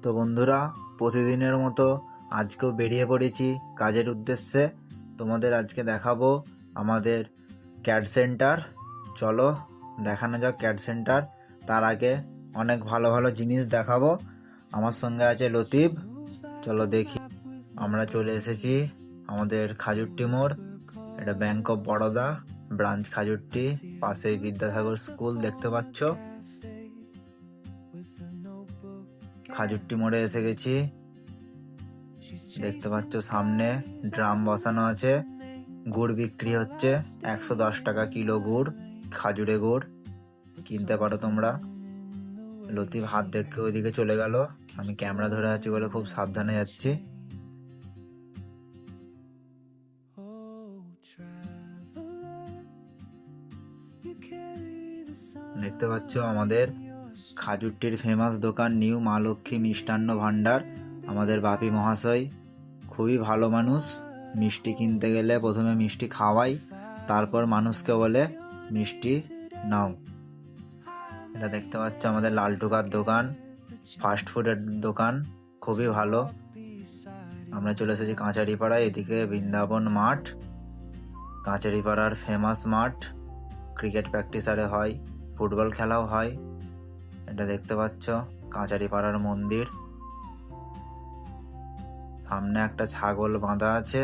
তো বন্ধুরা, প্রতিদিনের মতো আজকেও বেরিয়ে পড়েছি কাজের উদ্দেশ্যে। তোমাদের আজকে দেখাবো আমাদের ক্যাড সেন্টার। চলো দেখানো যাক ক্যাড সেন্টার। তার আগে অনেক ভালো ভালো জিনিস দেখাবো। আমার সঙ্গে আছে লতিফ। চলো দেখি। আমরা চলে এসেছি আমাদের খাজুরটি মোড়। এটা ব্যাংক অফ বরোদা ব্রাঞ্চ খাজুরটি, পাশেই বিদ্যাসাগর স্কুল দেখতে পাচ্ছ। খাজুরটি মোড়ে এসে গেছি। দেখতে পাচ্ছ সামনে ড্রাম বসানো আছে, গুড় বিক্রি হচ্ছে। 110 টাকা কিলো গুড়, খাজুরে গুড় কিনতে পারো তোমরা। লতিফ হাত দেখে ওইদিকে চলে গেল, আমি ক্যামেরা ধরে আছি বলে খুব সাবধানে যাচ্ছি। দেখতে পাচ্ছ আমাদের খাজুরটির ফেমাস দোকান নিউ মা লক্ষ্মী মিষ্টান্ন ভান্ডার। আমাদের বাপি মহাশয় খুবই ভালো মানুষ। মিষ্টি কিনতে গেলে প্রথমে মিষ্টি খাওয়াই, তারপর মানুষকে বলে মিষ্টি নাও। এটা দেখতে পাচ্ছ আমাদের লালটুকার দোকান, ফাস্ট ফুডের দোকান, খুবই ভালো। আমরা চলে এসেছি কাঁচারিপাড়ায়। এদিকে বৃন্দাবন মাঠ, কাঁচারিপাড়ার ফেমাস মাঠ। ক্রিকেট প্র্যাকটিসারে হয়, ফুটবল খেলাও হয়। এটা দেখতে পাচ্ছ কাঁচারিপাড়ার মন্দির। সামনে একটা ছাগল বাঁধা আছে,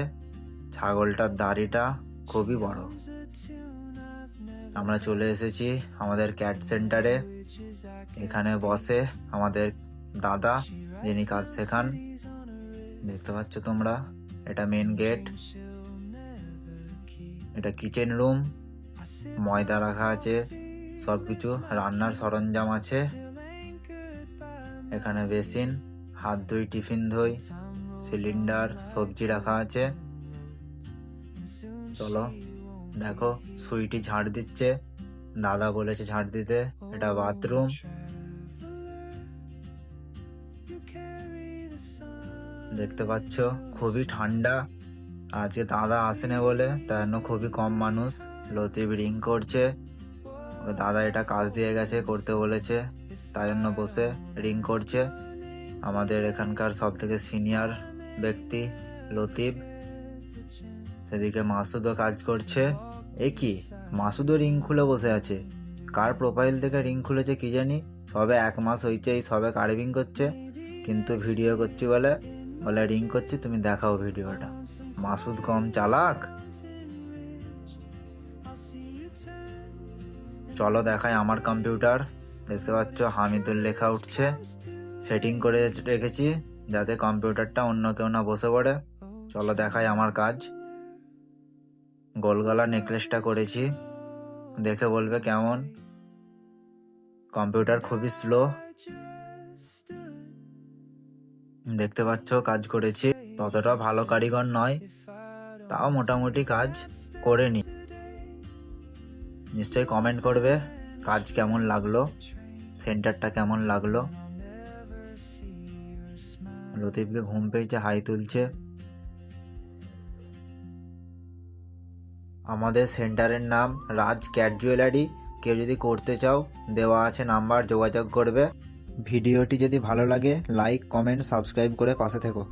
ছাগলটার দাড়িটা খুবই বড়। আমরা চলে এসেছি আমাদের ক্যাড সেন্টারে। এখানে বসে আমাদের দাদা, যিনি কাজ শেখান। দেখতে পাচ্ছ তোমরা, এটা মেন গেট। এটা কিচেন রুম, ময়দা রাখা আছে, সবকিছু রান্নার সরঞ্জাম আছে। এখানে বেসিন, হাত ধুই, টিফিন ধুই, সিলিন্ডার, সবজি রাখা আছে। চলো দেখো, সুইটি ঝাড় দিচ্ছে, দাদা বলেছে ঝাড় দিতে। এটা বাথরুম। দেখতে পাচ্ছ খুবই ঠান্ডা। আজকে দাদা আসেনি বলে তাই জন্য খুবই কম মানুষ। লতিফ রিং করছে, ওকে দাদা এটা কাজ দিয়ে গেছে, করতে বলেছে, তাই জন্য বসে রিং করছে। আমাদের এখানকার সব থেকে সিনিয়র ব্যক্তি লতিফ। সেদিকে মাসুদও কাজ করছে। এ কি, মাসুদও রিং খুলে বসে আছে। কার প্রোফাইল থেকে রিং খুলেছে কি জানি। সবে 1 মাস হয়েছে, এই সবে কার্ভিং করছে, কিন্তু ভিডিও করছি বলে রিং করছি। তুমি দেখাও ভিডিওটা। মাসুদ কম চালাক? চলো দেখাই আমার কম্পিউটার। দেখতে পাচ্ছ হামিদুল লেখা উঠছে। সেটিং করে রেখেছি যাতে কম্পিউটারটা অন্য কেউ না বসে পড়ে। চলো দেখাই আমার কাজ। গোলগলা নেকলেসটা করেছি, দেখে বলবে কেমন। কম্পিউটার খুবই স্লো। দেখতে পাচ্ছ কাজ করেছি, ততটা ভালো কারিগর নয়, তাও মোটামুটি কাজ করে নি। নিশ্চয়ই কমেন্ট করবে কাজ কেমন লাগলো, সেন্টারটা কেমন লাগলো। লতিফকে ঘুম পেয়েছে, হাই তুলছে। আমাদের সেন্টারের নাম রাজ ক্যাট জুয়েলারি। কেউ যদি করতে চাও, দেওয়া আছে নাম্বার, যোগাযোগ করবে। ভিডিওটি যদি ভালো লাগে লাইক, কমেন্ট, সাবস্ক্রাইব করে পাশে থেকো।